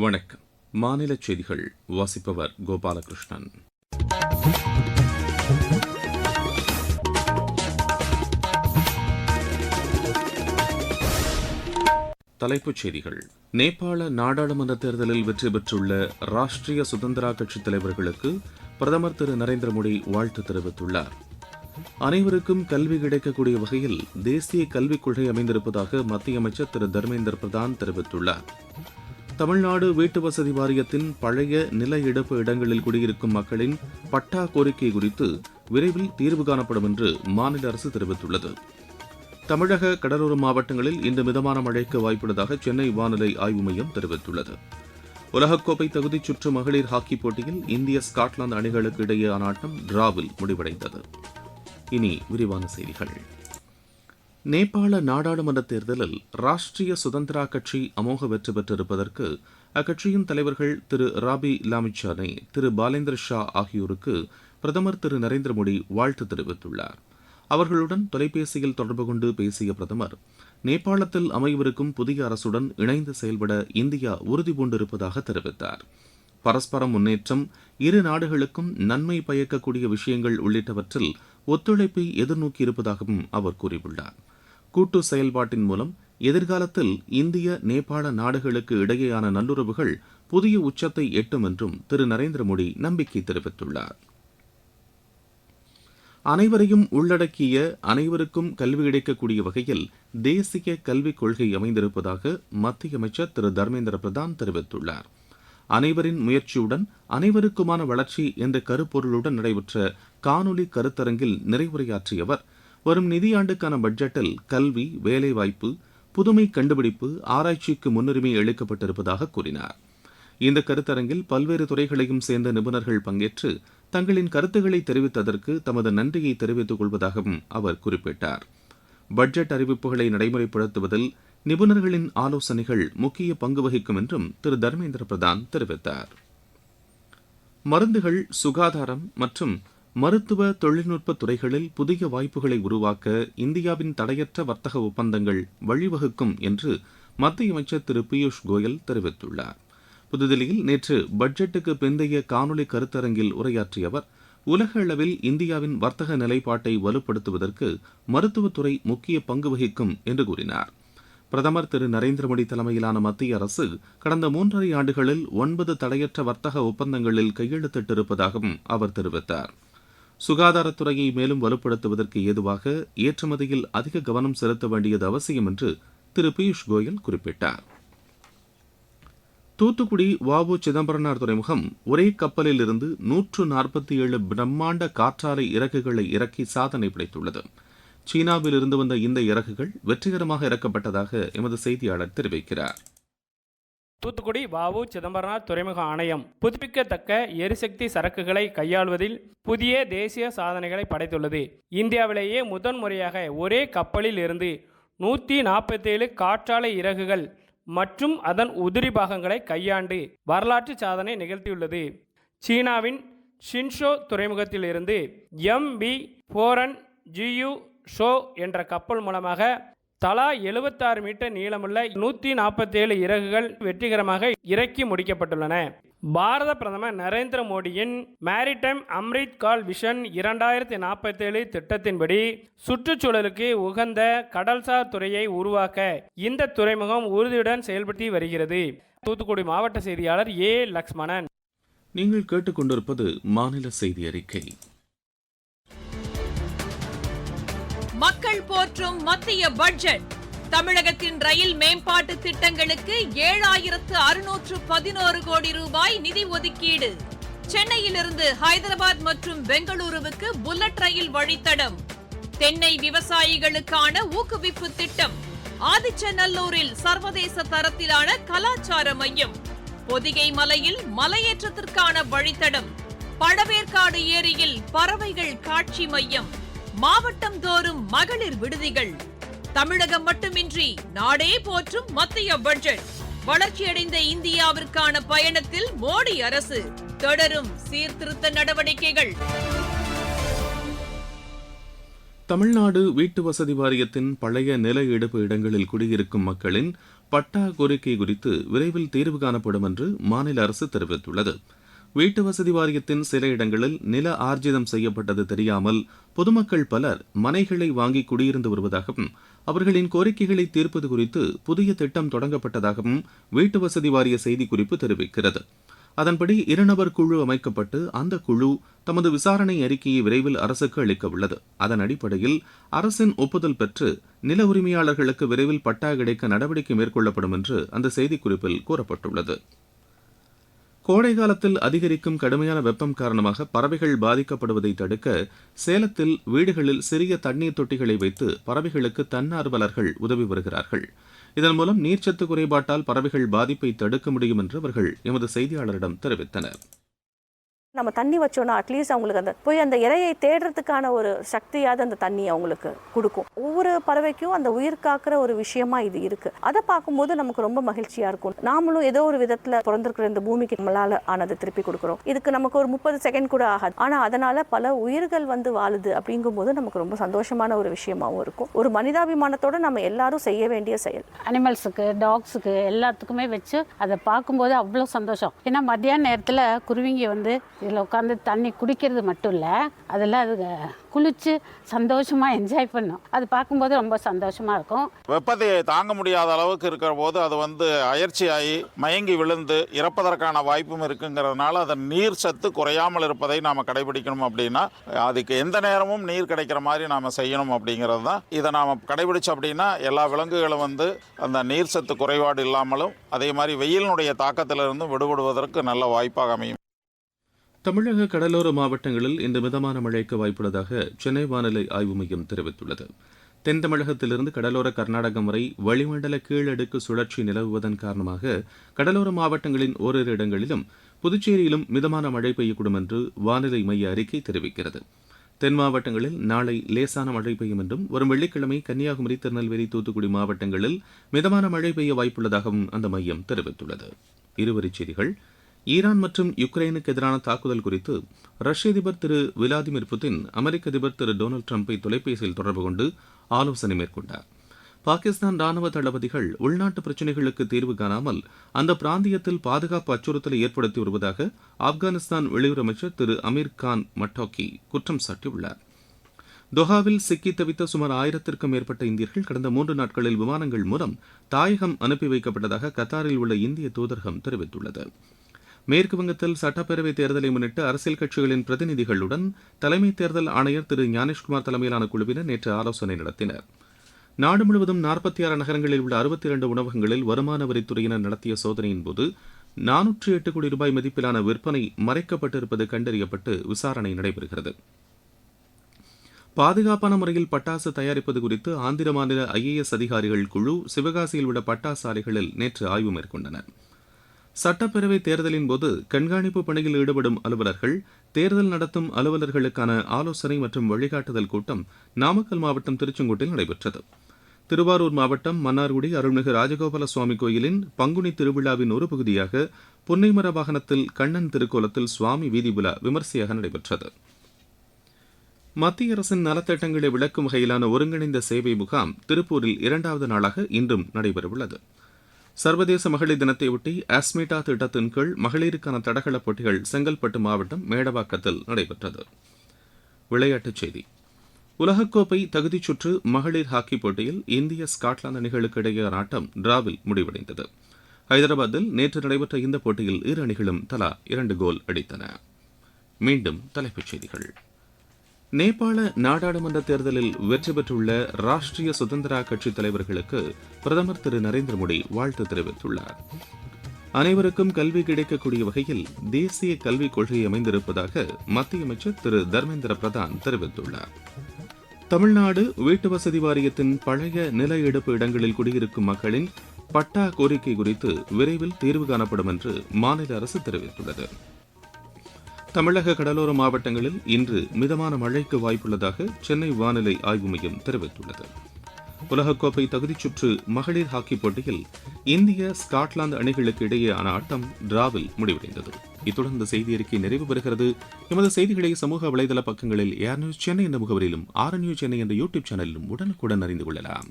வணக்கம். மாநில செய்திகள் வாசிப்பவர் கோபாலகிருஷ்ணன். தலைப்புச் செய்திகள். நேபாள நாடாளுமன்ற தேர்தலில் வெற்றி பெற்றுள்ள ராஷ்டிரிய சுதந்திரா கட்சித் தலைவர்களுக்கு பிரதமர் திரு நரேந்திர மோடி வாழ்த்து தெரிவித்துள்ளார். அனைவருக்கும் கல்வி கிடைக்கக்கூடிய வகையில் தேசிய கல்விக் கொள்கை அமைந்திருப்பதாக மத்திய அமைச்சர் திரு தர்மேந்திர பிரதான் தெரிவித்துள்ளார். தமிழ்நாடு வீட்டு வசதி வாரியத்தின் பழைய நில இழப்பு இடங்களில் குடியிருக்கும் மக்களின் பட்டா கோரிக்கை குறித்து விரைவில் தீர்வு காணப்படும் என்று மாநில அரசு தெரிவித்துள்ளது. தமிழக கடலோர மாவட்டங்களில் இன்று மிதமான மழைக்கு வாய்ப்புள்ளதாக சென்னை வானிலை ஆய்வு மையம் தெரிவித்துள்ளது. உலகக்கோப்பை தகுதிச் சுற்று மகளிர் ஹாக்கிப் போட்டியில் இந்திய ஸ்காட்லாந்து அணிகளுக்கு இடையேயான ஆட்டம் டிராவில் முடிவடைந்தது. இனி விரிவான செய்திகள். நேபாள நாடாளுமன்ற தேர்தலில் ராஷ்டிரிய சுதந்திரா கட்சி அமோக வெற்றி பெற்றிருப்பதற்கு அக்கட்சியின் தலைவர்கள் திரு ராபி லாமிச்சானே, திரு பாலேந்திர ஷா ஆகியோருக்கு பிரதமர் திரு நரேந்திர மோடி வாழ்த்து தெரிவித்துள்ளார். அவர்களுடன் தொலைபேசியில் தொடர்பு கொண்டு பேசிய பிரதமர், நேபாளத்தில் அமையவிருக்கும் புதிய அரசுடன் இணைந்து செயல்பட இந்தியா உறுதிபூண்டிருப்பதாக தெரிவித்தார். பரஸ்பர முன்னேற்றம், இரு நாடுகளுக்கும் நன்மை பயக்கக்கூடிய விஷயங்கள் உள்ளிட்டவற்றில் ஒத்துழைப்பை எதிர்நோக்கியிருப்பதாகவும் அவர் கூறியுள்ளார். கூட்டு செயல்பாட்டின் மூலம் எதிர்காலத்தில் இந்திய நேபாள நாடுகளுக்கு இடையேயான நல்லுறவுகள் புதிய உச்சத்தை எட்டும் என்றும் திரு நரேந்திர மோடி நம்பிக்கை தெரிவித்துள்ளார். அனைவரையும் உள்ளடக்கிய, அனைவருக்கும் கல்வி கிடைக்கக்கூடிய வகையில் தேசிய கல்விக் கொள்கை அமைந்திருப்பதாக மத்திய அமைச்சர் திரு தர்மேந்திர பிரதான் தெரிவித்துள்ளார். அனைவரின் முயற்சியுடன் அனைவருக்குமான வளர்ச்சி என்ற கருப்பொருளுடன் நடைபெற்ற காணொலி கருத்தரங்கில் நிறைவுரையாற்றிய அவர், வரும் நிதியாண்டுக்கான பட்ஜெட்டில் கல்வி, வேலைவாய்ப்பு, புதுமை கண்டுபிடிப்பு, ஆராய்ச்சிக்கு முன்னுரிமை அளிக்கப்பட்டிருப்பதாக கூறினார். இந்த கருத்தரங்கில் பல்வேறு துறைகளையும் சேர்ந்த நிபுணர்கள் பங்கேற்று தங்களின் கருத்துக்களை தெரிவித்ததற்கு தமது நன்றியை தெரிவித்துக் கொள்வதாகவும் அவர் குறிப்பிட்டார். பட்ஜெட் அறிவிப்புகளை நடைமுறைப்படுத்துவதில் நிபுணர்களின் ஆலோசனைகள் முக்கிய பங்கு வகிக்கும் என்றும் திரு தர்மேந்திர பிரதான் தெரிவித்தார். மருந்துகள், சுகாதாரம் மற்றும் மருத்துவ தொழில்நுட்ப துறைகளில் புதிய வாய்ப்புகளை உருவாக்க இந்தியாவின் தடையற்ற வர்த்தக ஒப்பந்தங்கள் வழிவகுக்கும் என்று மத்திய அமைச்சர் திரு பியூஷ் கோயல் தெரிவித்துள்ளார். புதுதில்லியில் நேற்று பட்ஜெட்டுக்கு பிந்தைய காணொலி கருத்தரங்கில் உரையாற்றிய அவர், உலக அளவில் இந்தியாவின் வர்த்தக நிலைப்பாட்டை வலுப்படுத்துவதற்கு மருத்துவத்துறை முக்கிய பங்கு வகிக்கும் என்று கூறினார். பிரதமர் திரு நரேந்திர மோடி தலைமையிலான மத்திய அரசு கடந்த 3.5 ஆண்டுகளில் 9 தடையற்ற வர்த்தக ஒப்பந்தங்களில் கையெழுத்திட்டிருப்பதாகவும் அவர் தெரிவித்தார். சுகாதாரத்துறையை மேலும் வலுப்படுத்துவதற்கு ஏதுவாக ஏற்றுமதியில் அதிக கவனம் செலுத்த வேண்டியது அவசியம் என்று திரு பியூஷ் கோயல் குறிப்பிட்டார். தூத்துக்குடி வ.உ. சிதம்பரனார் துறைமுகம் ஒரே கப்பலில் இருந்து 147 பிரம்மாண்ட காற்றாலை இறக்குகளை இறக்கி சாதனை படைத்துள்ளது. சீனாவில் இருந்து வந்த இந்த இறக்குகள் வெற்றிகரமாக இறக்கப்பட்டதாக எமது செய்தியாளர் தெரிவிக்கிறார். தூத்துக்குடி வ.உ. சிதம்பரனார் துறைமுக ஆணையம் புதுப்பிக்கத்தக்க எரிசக்தி சரக்குகளை கையாள்வதில் புதிய தேசிய சாதனைகளை படைத்துள்ளது. இந்தியாவிலேயே முதன்முறையாக ஒரே கப்பலில் இருந்து 147 காற்றாலை இறகுகள் மற்றும் அதன் உதிரி பாகங்களை கையாண்டு வரலாற்று சாதனை நிகழ்த்தியுள்ளது. சீனாவின் ஷின்ஷோ துறைமுகத்திலிருந்து MV4N GU ஷோ என்ற கப்பல் மூலமாக தலா 76 மீட்டர் நீளமுள்ள 147 இறகுகள் வெற்றிகரமாக இறக்கி முடிக்கப்பட்டுள்ளன. பாரத பிரதமர் நரேந்திர மோடியின் மேரிடைம் அம்ரித் கால் விஷன் 2047 திட்டத்தின்படி சுற்றுச்சூழலுக்கு உகந்த கடல்சார் துறையை உருவாக்க இந்த துறைமுகம் உறுதியுடன் செயல்படுத்தி வருகிறது. தூத்துக்குடி மாவட்ட செய்தியாளர் ஏ. லக்ஷ்மணன். நீங்கள் கேட்டுக்கொண்டிருப்பது மாநில செய்தி அறிக்கை. மக்கள் போற்றும் மத்திய பட்ஜெட். தமிழகத்தின் ரயில் மேம்பாட்டு திட்டங்களுக்கு 7611 கோடி ரூபாய் நிதி ஒதுக்கீடு. சென்னையிலிருந்து ஹைதராபாத் மற்றும் பெங்களூருவுக்கு புல்லட் ரயில் வழித்தடம். தென்னை விவசாயிகளுக்கான ஊக்குவிப்பு திட்டம். ஆதிச்சநல்லூரில் சர்வதேச தரத்திலான கலாச்சார மையம். பொதிகை மலையில் மலையேற்றத்திற்கான வழித்தடம். பழவேற்காடு ஏரியில் பறவைகள் காட்சி மையம். மாவட்டம் தோறும் மகளிர் விடுதிகள். தமிழகம் மட்டுமின்றி நாடே போற்றும் மத்திய பட்ஜெட். வளர்ச்சியடைந்த இந்தியாவிற்கான பயணத்தில் மோடி அரசு. தொடரும் சீர்திருத்த நடவடிக்கைகள். தமிழ்நாடு வீட்டு வசதி வாரியத்தின் பழைய நில எடுப்பு இடங்களில் குடியிருக்கும் மக்களின் பட்டா கோரிக்கை குறித்து விரைவில் தீர்வு காணப்படும் என்று மாநில அரசு தெரிவித்துள்ளது. வீட்டு வசதி வாரியத்தின் சில இடங்களில் நில ஆர்ஜிதம் செய்யப்பட்டது தெரியாமல் பொதுமக்கள் பலர் மனைகளை வாங்கி குடியிருந்து வருவதாகவும் அவர்களின் கோரிக்கைகளை தீர்ப்பது குறித்து புதிய திட்டம் தொடங்கப்பட்டதாகவும் வீட்டு வசதி வாரிய செய்திக்குறிப்பு தெரிவிக்கிறது. அதன்படி 2 நபர் குழு அமைக்கப்பட்டு அந்த குழு தமது விசாரணை அறிக்கையை விரைவில் அரசுக்கு அளிக்க உள்ளது. அதன் அடிப்படையில் அரசின் ஒப்புதல் பெற்று நில உரிமையாளர்களுக்கு விரைவில் பட்டா கிடைக்க நடவடிக்கை மேற்கொள்ளப்படும் என்று அந்த செய்திக்குறிப்பில் கூறப்பட்டுள்ளது. கோடை காலத்தில் அதிகரிக்கும் கடுமையான வெப்பம் காரணமாக பறவைகள் பாதிக்கப்படுவதை தடுக்க சேலத்தில் வீடுகளில் சிறிய தண்ணீர் தொட்டிகளை வைத்து பறவைகளுக்கு தன்னார்வலர்கள் உதவி வருகிறார்கள். இதன் மூலம் நீர்ச்சத்து குறைபாட்டால் பறவைகள் பாதிப்பை தடுக்க முடியும் என்று அவர்கள் எமது செய்தியாளரிடம் தெரிவித்தனர். நம்ம தண்ணி வச்சோன்னா அட்லீஸ்ட் அவங்களுக்கு அந்த போய் அந்த இரையை தேடுறதுக்கான ஒரு சக்தியாவது அந்த தண்ணி அவங்களுக்கு கொடுக்கும். ஒவ்வொரு பறவைக்கும் அந்த உயிர் காக்கிற ஒரு விஷயமா இது இருக்கு. அதை பார்க்கும்போது நமக்கு ரொம்ப மகிழ்ச்சியா இருக்கும். நாமளும் ஏதோ ஒரு விதத்துல பிறந்திருக்கிற இந்த பூமிக்கு நம்மளால ஆனதை திருப்பி கொடுக்குறோம். இதுக்கு நமக்கு ஒரு 30 செகண்ட் கூட ஆகாது. ஆனா அதனால பல உயிர்கள் வாழுது அப்படிங்கும்போது நமக்கு ரொம்ப சந்தோஷமான ஒரு விஷயமாவும் இருக்கும். ஒரு மனிதாபிமானத்தோட நம்ம எல்லாரும் செய்ய வேண்டிய செயல். அனிமல்ஸுக்கு, டாக்ஸுக்கு எல்லாத்துக்குமே வச்சு அதை பார்க்கும்போது அவ்வளோ சந்தோஷம். ஏன்னா மத்தியான நேரத்தில் குருவிங்க இதில் உட்காந்து தண்ணி குடிக்கிறது மட்டும் இல்லை, அதில் அது குளிச்சு சந்தோஷமாக என்ஜாய் பண்ணும். அது பார்க்கும்போது ரொம்ப சந்தோஷமாக இருக்கும். வெப்பத்தை தாங்க முடியாத அளவுக்கு இருக்கிற போது அது அயற்சியாகி மயங்கி விழுந்து இறப்பதற்கான வாய்ப்பும் இருக்குங்கிறதுனால அதன் நீர் சத்து குறையாமல் இருப்பதை நாம் கடைபிடிக்கணும். அப்படின்னா அதுக்கு எந்த நேரமும் நீர் கிடைக்கிற மாதிரி நாம் செய்யணும் அப்படிங்கிறது தான். இதை நாம் கடைபிடிச்சோம் அப்படின்னா எல்லா விலங்குகளும் அந்த நீர் சத்து குறைபாடு இல்லாமலும் அதே மாதிரி வெயிலினுடைய தாக்கத்திலிருந்து விடுபடுவதற்கு நல்ல வாய்ப்பாக அமையும். தமிழக கடலோர மாவட்டங்களில் இன்று மிதமான மழைக்கு வாய்ப்புள்ளதாக சென்னை வானிலை ஆய்வு மையம் தெரிவித்துள்ளது. தென் தமிழகத்திலிருந்து கடலோர கர்நாடகம் வரை வளிமண்டல கீழடுக்கு சுழற்சி நிலவுவதன் காரணமாக கடலோர மாவட்டங்களின் ஓரிரு இடங்களிலும் புதுச்சேரியிலும் மிதமான மழை பெய்யக்கூடும் என்று வானிலை மைய அறிக்கை தெரிவிக்கிறது. தென் மாவட்டங்களில் நாளை லேசான மழை பெய்யும் என்றும் வரும் வெள்ளிக்கிழமை கன்னியாகுமரி, திருநெல்வேலி, தூத்துக்குடி மாவட்டங்களில் மிதமான மழை பெய்ய வாய்ப்புள்ளதாகவும் அந்த மையம் தெரிவித்துள்ளது. இருவரிச் செய்திகள். ஈரான் மற்றும் யுக்ரைனுக்கு எதிரான தாக்குதல் குறித்து ரஷ்ய அதிபர் திரு விளாடிமிர் புட்டின் அமெரிக்க அதிபர் திரு டொனால்டு டிரம்பை தொலைபேசியில் தொடர்பு கொண்டு ஆலோசனை மேற்கொண்டார். பாகிஸ்தான் ராணுவ தளபதிகள் உள்நாட்டு பிரச்சினைகளுக்கு தீர்வு காணாமல் அந்த பிராந்தியத்தில் பாதுகாப்பு அச்சுறுத்தலை ஏற்படுத்தி வருவதாக ஆப்கானிஸ்தான் வெளியுறவு அமைச்சர் திரு அமீர் கான் மட்டோக்கி குற்றம் சாட்டியுள்ளார். தொஹாவில் சிக்கி தவித்த சுமார் 1000க்கும் மேற்பட்ட இந்தியர்கள் கடந்த 3 நாட்களில் விமானங்கள் மூலம் தாயகம் அனுப்பி வைக்கப்பட்டதாக கத்தாரில் உள்ள இந்திய தூதரகம் தெரிவித்துள்ளது. மேற்குவங்கத்தில் சட்டப்பேரவைத் தேர்தலை முன்னிட்டு அரசியல் கட்சிகளின் பிரதிநிதிகளுடன் தலைமை தேர்தல் ஆணையர் திரு ஞானேஷ்குமார் தலைமையிலான குழுவினர் நேற்று ஆலோசனை நடத்தினர். நாடு முழுவதும் 46 நகரங்களில் உள்ள 62 உணவகங்களில் வருமான வரித்துறையினர் நடத்திய சோதனையின்போது 408 கோடி ரூபாய் மதிப்பிலான விற்பனை மறைக்கப்பட்டிருப்பது கண்டறியப்பட்டு விசாரணை நடைபெறுகிறது. பாதுகாப்பான முறையில் பட்டாசு தயாரிப்பது குறித்து ஆந்திர மாநில IAS அதிகாரிகள் குழு சிவகாசியில் உள்ள பட்டாசு ஆலைகளில் நேற்று ஆய்வு மேற்கொண்டனர். சட்டப்பேரவைத் தேர்தலின் போது கண்காணிப்பு பணியில் ஈடுபடும் அலுவலர்கள், தேர்தல் நடத்தும் அலுவலர்களுக்கான ஆலோசனை மற்றும் வழிகாட்டுதல் கூட்டம் நாமக்கல் மாவட்டம் திருச்செங்கோட்டில் நடைபெற்றது. திருவாரூர் மாவட்டம் மன்னார்குடி அருள்மிகு ராஜகோபால சுவாமி கோயிலின் பங்குனி திருவிழாவின் ஒரு பகுதியாக பொன்னைமர வாகனத்தில் கண்ணன் திருக்கோலத்தில் சுவாமி வீதி உலா விமர்சையாக நடைபெற்றது. மத்திய அரசின் நலத்திட்டங்களை விளக்கும் வகையிலான ஒருங்கிணைந்த சேவை முகாம் திருப்பூரில் 2வது நாளாக இன்றும் நடைபெறவுள்ளது. சர்வதேச மகளிர் தினத்தையொட்டி ஆஸ்மிட்டா திட்டத்தின் கீழ் மகளிருக்கான தடகள போட்டிகள் செங்கல்பட்டு மாவட்டம் மேடவாக்கத்தில் நடைபெற்றது. விளையாட்டுச் செய்தி. உலகக்கோப்பை தகுதிச் சுற்று மகளிர் ஹாக்கி போட்டியில் இந்திய ஸ்காட்லாந்து அணிகளுக்கு இடையேயான ஆட்டம் டிராவில் முடிவடைந்தது. ஹைதராபாத்தில் நேற்று நடைபெற்ற இந்த போட்டியில் இரு அணிகளும் தலா 2 கோல் அடித்தன. மீண்டும் தலைப்புச் செய்திகள். நேபாள நாடாளுமன்ற தேர்தலில் வெற்றி பெற்றுள்ள ராஷ்டிரிய சுதந்திரா கட்சித் தலைவர்களுக்கு பிரதமர் திரு நரேந்திர மோடி வாழ்த்து தெரிவித்துள்ளார். அனைவருக்கும் கல்வி கிடைக்கக்கூடிய வகையில் தேசிய கல்விக் கொள்கை அமைந்திருப்பதாக மத்திய அமைச்சர் திரு தர்மேந்திர பிரதான் தெரிவித்துள்ளார். தமிழ்நாடு வீட்டு வசதி வாரியத்தின் பழைய நில எடுப்பு இடங்களில் குடியிருக்கும் மக்களின் பட்டா கோரிக்கை குறித்து விரைவில் தீர்வு காணப்படும் என்று மாநில அரசு தெரிவித்துள்ளது. தமிழக கடலோர மாவட்டங்களில் இன்று மிதமான மழைக்கு வாய்ப்புள்ளதாக சென்னை வானிலை ஆய்வு மையம் தெரிவித்துள்ளது. உலகக்கோப்பை தகுதிச் சுற்று மகளிர் ஹாக்கி போட்டியில் இந்திய ஸ்காட்லாந்து அணிகளுக்கு இடையேயான ஆட்டம் டிராவில் முடிவடைந்தது. இத்துடன் இந்த செய்தி அறிக்கை நிறைவு பெறுகிறது. எமது செய்திகளை சமூக வலைதள பக்கங்களில் ஏர் நியூஸ் சென்னை என்ற முகவரியிலும், ஆர் நியூஸ் சென்னை என்ற யூடியூப் சேனலிலும் உடனுக்குடன் அறிந்து கொள்ளலாம்.